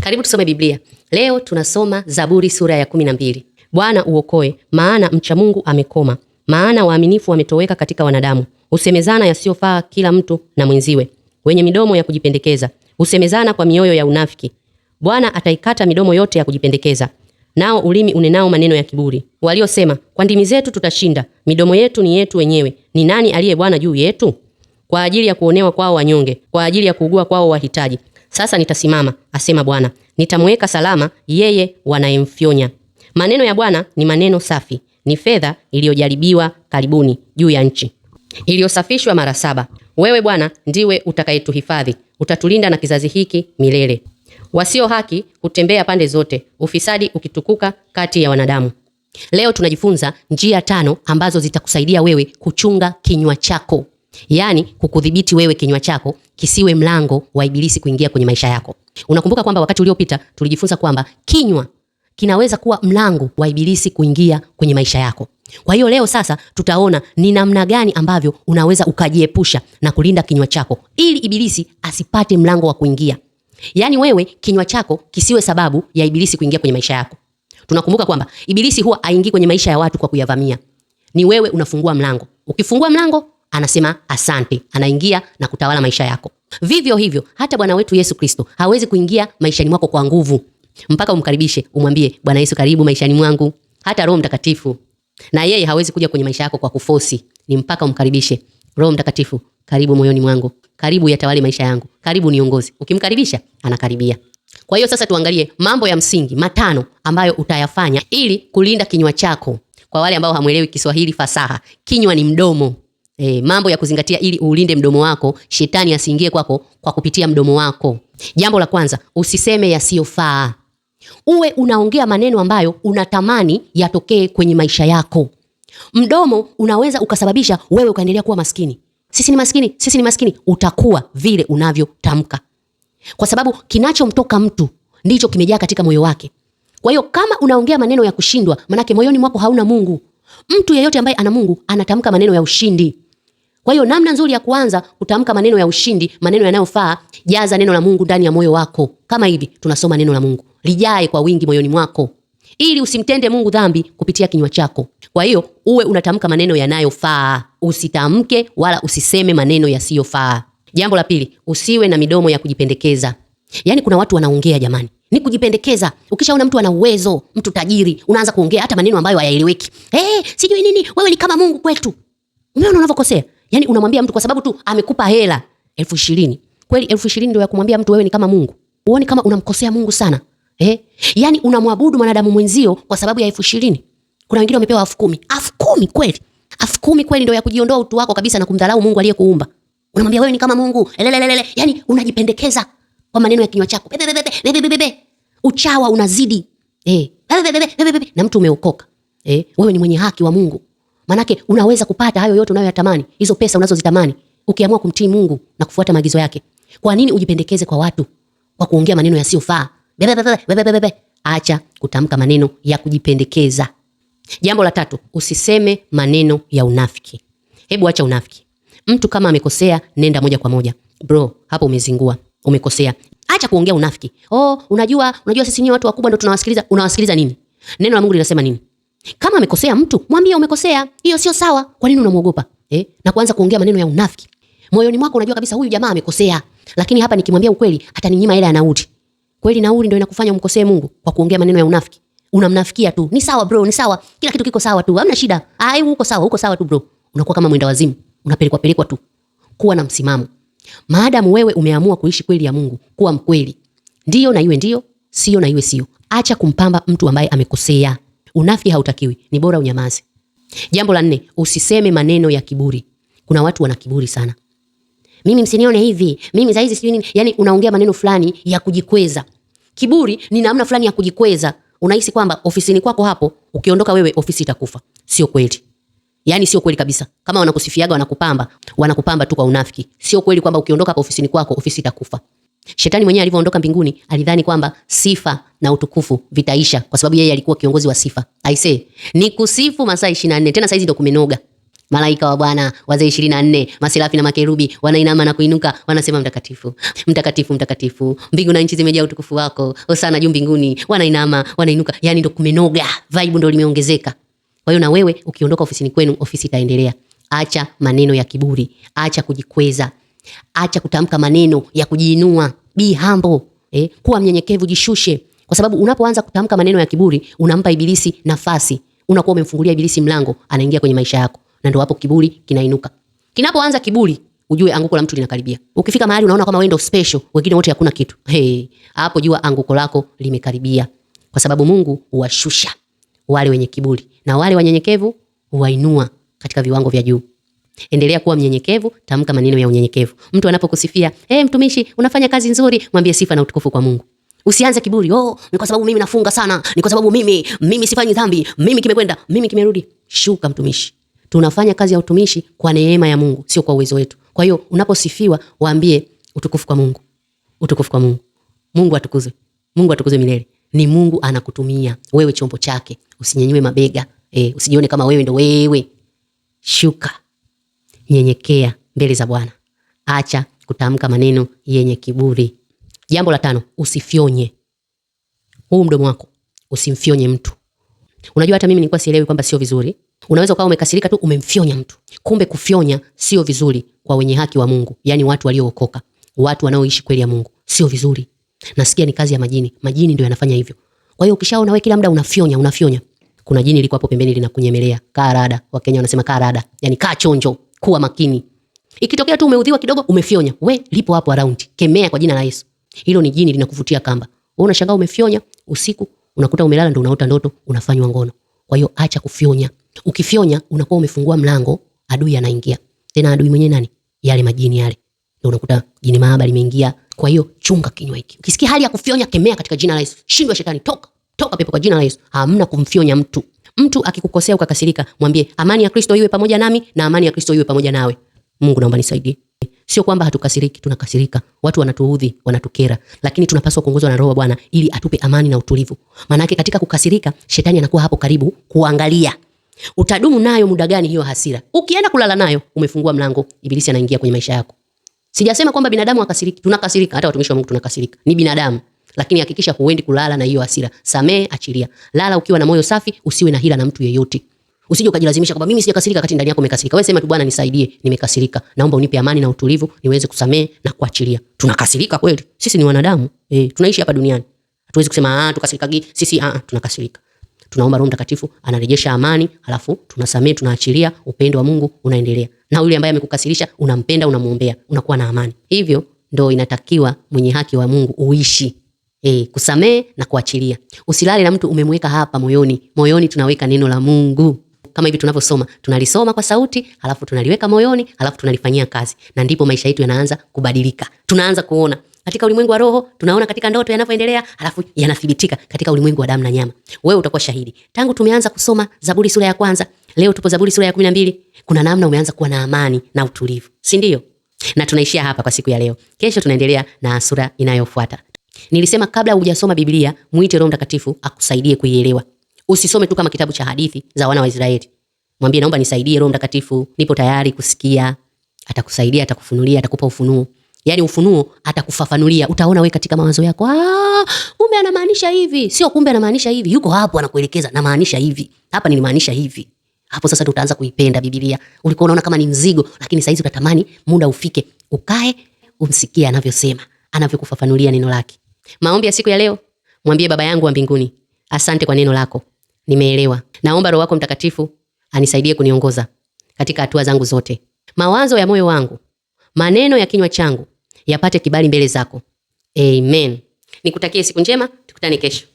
Karibu tusome Biblia. Leo tunasoma Zaburi sura ya 12. Bwana uokoe, maana mcha Mungu amekoma. Maana waaminifu wametoweka katika wanadamu. Usemezana yasiyofaa kila mtu na mwenziwe. Wenye midomo ya kujipendekeza. Usemezana kwa mioyo ya unafiki. Bwana ataikata midomo yote ya kujipendekeza. Nao ulimi unenao maneno ya kiburi. Waliosema, kwa ndimi zetu tutashinda, midomo yetu ni yetu wenyewe. Ni nani aliye Bwana juu yetu? Kwa ajili ya kuonewa kwao wanyonge, kwa ajili ya kuugua kwao wahitaji. Sasa nitasimama, asema Bwana. Nitamweka salama yeye wanayemfyonya. Maneno ya Bwana ni maneno safi, ni fedha iliyojaribiwa karibuni juu ya nchi, iliyosafishwa mara 7. Wewe Bwana ndiwe utakayetuhifadhi, utatulinda na kizazi hiki milele. Wasio haki hutembea pande zote, ufisadi ukitukuka kati ya wanadamu. Leo tunajifunza njia 5 ambazo zitakusaidia wewe kuchunga kinywa chako. Yaani kukudhibiti wewe kinywa chako kisiwe mlango wa ibilisi kuingia kwenye maisha yako. Unakumbuka kwamba wakati uliopita tulijifunza kwamba kinywa kinaweza kuwa mlango wa ibilisi kuingia kwenye maisha yako. Kwa hiyo leo sasa tutaona ni namna gani ambavyo unaweza ukajiepusha na kulinda kinywa chako ili ibilisi asipate mlango wa kuingia. Yaani wewe kinywa chako kisiwe sababu ya ibilisi kuingia kwenye maisha yako. Tunakumbuka kwamba ibilisi huwa haingii kwenye maisha ya watu kwa kuyavamia. Ni wewe unafungua mlango. Ukifungua mlango, anasema asante, anaingia na kutawala maisha yako. Vivyo hivyo, hata Bwana wetu Yesu Kristo hawezi kuingia maishani mwako kwa nguvu. Mpaka umkaribishe, umwambie, Bwana Yesu karibu maishani mwangu. Hata Roho Mtakatifu na yeye hawezi kuja kwenye maisha yako kwa kufosi. Ni mpaka umkaribishe, Roho Mtakatifu, karibu moyoni mwangu, karibu yatawale maisha yangu, karibu niongoze. Ukimkaribisha, anakaribia. Kwa hiyo sasa tuangalie mambo ya msingi 5 ambayo utayafanya ili kulinda kinywa chako. Kwa wale ambao hamuelewi Kiswahili fasaha, kinywa ni mdomo. Mambo ya kuzingatia ili ulinde mdomo wako, shetani asiingie kwako kwa kupitia mdomo wako. Jambo la kwanza, usiseme yasiyofaa. Uwe unaongea maneno ambayo unatamani yatokee kwenye maisha yako. Mdomo unaweza ukasababisha wewe ukaendelea kuwa maskini. Sisi ni maskini, sisi ni maskini. Utakuwa vile unavyotamka. Kwa sababu kinachomtoka mtu ndicho kimejaa katika moyo wake. Kwa hiyo kama unaongea maneno ya kushindwa, manake moyoni mwako hauna Mungu. Mtu yeyote ambaye ana Mungu anatamka maneno ya ushindi. Kwa hiyo namna nzuri ya kuanza kutamka maneno ya ushindi, maneno yanayofaa, jaza neno la Mungu ndani ya moyo wako. Kama hivi tunasoma neno la Mungu, lijae kwa wingi moyoni mwako ili usimtende Mungu dhambi kupitia kinywa chako. Kwa hiyo uwe unatamka maneno yanayofaa, usitamke wala usiseme maneno yasiyofaa. Jambo la pili, usiwe na midomo ya kujipendekeza. Yaani kuna watu wanaongea jamani, ni kujipendekeza. Ukishaona mtu ana uwezo, mtu tajiri, unaanza kuongea hata maneno ambayo hayaeleweki. Sijui nini, wewe ni kama Mungu kwetu. Umeona unavyokosea? Yaani unamwambia mtu kwa sababu tu amekupa hela 20,000. Kweli 20,000 ndio ya kumwambia mtu wewe ni kama Mungu? Uone kama unamkosea Mungu sana. Yaani unamwabudu mwanadamu mwenzio kwa sababu ya 20,000. Kuna wengine wamepewa 10,000. 10,000 kweli? 10,000 kweli ndio ya kujiondoa utu wako kabisa na kumdharau Mungu aliyekuumba. Unamwambia wewe ni kama Mungu. Yaani unajipendekeza kwa maneno ya kinywa chako. Uchawa unazidi. Na mtu umeokoka. Wewe ni mwenye haki wa Mungu. Manake unaweza kupata hayo yote unayoyatamani, hizo pesa unazozitamani, ukiamua kumtii Mungu na kufuata maagizo yake. Kwa nini ujipendekeze kwa watu kwa kuongea maneno yasiyofaa? Acha kutamka maneno ya kujipendekeza. Jambo la 3, usiseme maneno ya unafiki. Hebu acha unafiki. Mtu kama amekosea, nenda moja kwa moja. Bro, hapo umezingua, umekosea. Acha kuongea unafiki. Unajua sisi ni watu wakubwa ndio tunawasikiliza. Unawasikiliza nini? Neno la Mungu linasema nini? Kama amekosea mtu, mwambie umekosea. Hiyo sio sawa. Kwa nini unamuogopa? Na kuanza kuongea maneno ya unafiki. Moyoni mwako unajua kabisa huyu jamaa amekosea. Lakini hapa nikimwambia ukweli, ataninyima hela ya nauli. Kweli nauli ndio inakufanya umkosee Mungu kwa kuongea maneno ya unafiki. Unamnafikia tu. Ni sawa bro, ni sawa. Kila kitu kiko sawa tu. Hamna shida. Uko sawa tu bro. Unakuwa kama mwenda wazimu. Unapelekwa tu. Kuwa na msimamo. Maadamu wewe umeamua kuishi kweli ya Mungu, kuwa mkweli. Ndio na iwe ndio, sio na iwe sio. Acha kumpamba mtu ambaye amekosea. Unafiki hautakiwi, ni bora unyamaze. Jambo la 4, usiseme maneno ya kiburi. Kuna watu wana kiburi sana. Mimi msinione hivi, mimi za hizi sijui nini. Yaani unaongea maneno fulani ya kujikweza. Kiburi ni namna fulani ya kujikweza. Unahisi kwamba ofisini kwako hapo, ukiondoka wewe ofisi itakufa. Sio kweli. Yaani sio kweli kabisa. Kama wanakusifiaga wanakupamba tu kwa unafiki. Sio kweli kwamba ukiondoka hapo ofisini kwako ofisi itakufa. Shetani mwenyewe alivyoondoka mbinguni alidhani kwamba sifa na utukufu vitaisha kwa sababu yeye alikuwa kiongozi wa sifa. Ni kusifu masaa 24. Tena saizi ndio kumenoga. Malaika wa Bwana, wazee 24, maserafi na makerubi wanainama na kuinuka, wanasema mtakatifu, mtakatifu, mtakatifu, mbingu na nchi zimejaa utukufu wako, hosana juu mbinguni. Wanainama, wanainuka, yani ndo kumenoga, vibe ndo limeongezeka. Kwa hiyo na wewe ukiondoka ofisini kwenu, ofisi itaendelea. Acha maneno ya kiburi, acha kujikweza, acha kutamka maneno ya kujiinua. Be humble, kuwa mnyenyekevu, jishushe. Kwa sababu unapoanza kutamka maneno ya kiburi, unampa ibilisi nafasi. Unakuwa umemfungulia ibilisi mlango, anaingia kwenye maisha yako. Na ndio hapo kiburi kinainuka. Kinapoanza kiburi, ujue anguko la mtu linakaribia. Ukifika mahali unaona kama wewe ndio special, wengine wote hakuna kitu. Hapo jua anguko lako limekaribia. Kwa sababu Mungu huwashusha wale wenye kiburi, na wale wanyenyekevu huwainua katika viwango vya juu. Endelea kuwa mnyenyekevu, tamka maneno ya unyenyekevu. Mtu anapokusifia, mtumishi, unafanya kazi nzuri, mwambie sifa na utukufu kwa Mungu. Usianze kiburi, ni kwa sababu mimi nafunga sana, ni kwa sababu mimi sifanyi dhambi, mimi kimekwenda, mimi kimerudi. Shuka mtumishi. Tunafanya kazi ya utumishi kwa neema ya Mungu, sio kwa uwezo wetu. Kwa hiyo unaposifiwa, waambie utukufu kwa Mungu. Utukufu kwa Mungu. Mungu atukuzwe. Mungu atukuzwe milele. Ni Mungu anakutumia wewe chombo chake. Usinyenyue mabega. Usijione kama wewe ndo wewe. Shuka. Nyenyekea mbele za Bwana. Acha kutamka maneno yenye kiburi. Jambo la 5, usifyonye. Huu mdomo wako usimfyonye mtu. Unajua hata mimi nilikuwa sielewi kwamba sio vizuri. Unaweza ukawa umekasirika tu umemfyonya mtu. Kumbe kufyonya sio vizuri kwa wenye haki wa Mungu, yani watu waliookoka, watu wanaoishi kweli ya Mungu. Sio vizuri. Nasikia ni kazi ya majini. Majini ndio yanafanya hivyo. Kwa hiyo ukishaona wewe kila muda unafyonya, kuna jini liko hapo pembeni linakunyemelea. Kaa rada. Wakenya wanasema kaa rada. Yani kaa chonjo, kuwa makini. Ikitokea tu umeudhiwa kidogo umefyonya, we lipo hapo around. Kemea kwa jina la Yesu. Hilo ni jini linakuvutia kamba. Wewe unashangaa umefyonya, usiku unakuta umelala ndio unaota ndoto unafanywa ngono. Kwa hiyo acha kufyonya. Ukifyonya unakuwa umefungua mlango, adui anaingia. Tena adui mwenyewe nani? Yale majini yale. Ndio unakuta jini mahaba limeingia. Kwa hiyo chunga kinywa hiki. Ukisikia hali ya kufyonya, kemea katika jina la Yesu. Shindwa shetani, toka pepo kwa jina la Yesu. Hamna kumfyonya mtu. Mtu akikukosea ukakasirika, mwambie amani ya Kristo iwe pamoja nami na amani ya Kristo iwe pamoja nawe. Mungu naomba nisaidie. Sio kwamba hatukasiriki, tunakasirika. Watu wanatuudhi, wanatukera, lakini tunapaswa kuongozwa na Roho wa Bwana ili atupe amani na utulivu. Maana yake katika kukasirika, shetani anakuwa hapo karibu kuangalia. Utadumu nayo muda gani hiyo hasira? Ukienda kulala nayo, umefungua mlango, ibilisi anaingia kwenye maisha yako. Sijasema kwamba binadamu akasiriki, tunakasirika, hata watumishi wa Mungu tunakasirika. Ni binadamu. Lakini hakikisha huendi kulala na hiyo hasira. Samee, achilia. Lala ukiwa na moyo safi, usiwe na hila na mtu yeyote. Usije ukajilazimisha kwamba mimi sijakasirika wakati ndani yako umekasirika. Wewe sema tu Bwana nisaidie, nimekasirika. Naomba unipe amani na utulivu niweze kusamee na kuachilia. Tunakasirika kweli. Sisi ni wanadamu. Tunaishi hapa duniani. Hatuwezi kusema tukasirikagi sisi tunakasirika. Tunaomba Roho Mtakatifu anarejesha amani, alafu tunasamee, tunaachilia, upendo wa Mungu unaendelea. Na yule ambaye amekukasirisha unampenda, unamuombea, unakuwa na amani. Hivyo ndio inatakiwa mwenye haki wa Mungu uishi. Kusamee na kuachilia. Usilale na mtu umemweka hapa moyoni. Moyoni tunaweka neno la Mungu. Kama hivi tunavyosoma, tunalisoma kwa sauti, alafu tunaliweka moyoni, alafu tunalifanyia kazi. Na ndipo maisha yetu yanaanza kubadilika. Tunaanza kuona katika ulimwengu wa roho, tunaona katika ndoto yanavyoendelea, alafu yanathibitika katika ulimwengu wa damu na nyama. Wewe utakuwa shahidi. Tangu tumeanza kusoma Zaburi sura ya 1, leo tupo Zaburi sura ya 12, kuna namna umeanza kuwa na amani na utulivu. Si ndio? Na tunaishia hapa kwa siku ya leo. Kesho tunaendelea na sura inayofuata. Nilisema kabla hujasoma Biblia, muite Roho Mtakatifu akusaidie kuielewa. Usisome tu kama kitabu cha hadithi za wana wa Israeli. Mwambie naomba nisaidie Roho Mtakatifu, nipo tayari kusikia. Atakusaidia, atakufunulia, atakupa ufunuo. Yaani ufunuo atakufafanulia. Utaona wewe katika mawazo yako, kumbe anamaanisha hivi. Sio kumbe anamaanisha hivi. Yuko hapo anakuelekeza, namaanisha hivi. Hapa nilimaanisha hivi. Hapo sasa utaanza kuipenda Biblia. Ulikuwa unaona kama ni mzigo, lakini sasa hizi utatamani muda ufike, ukae umsikie anavyosema, anavyokufafanulia neno lake. Maombi ya siku ya leo. Mwambie Baba yangu wa mbinguni, asante kwa neno lako. Nimeelewa. Naomba Roho wako Mtakatifu anisaidie kuniongoza katika hatua zangu zote. Mawazo ya moyo wangu, maneno ya kinywa changu yapate kibali mbele zako. Amen. Nikutakie siku njema, tukutane kesho.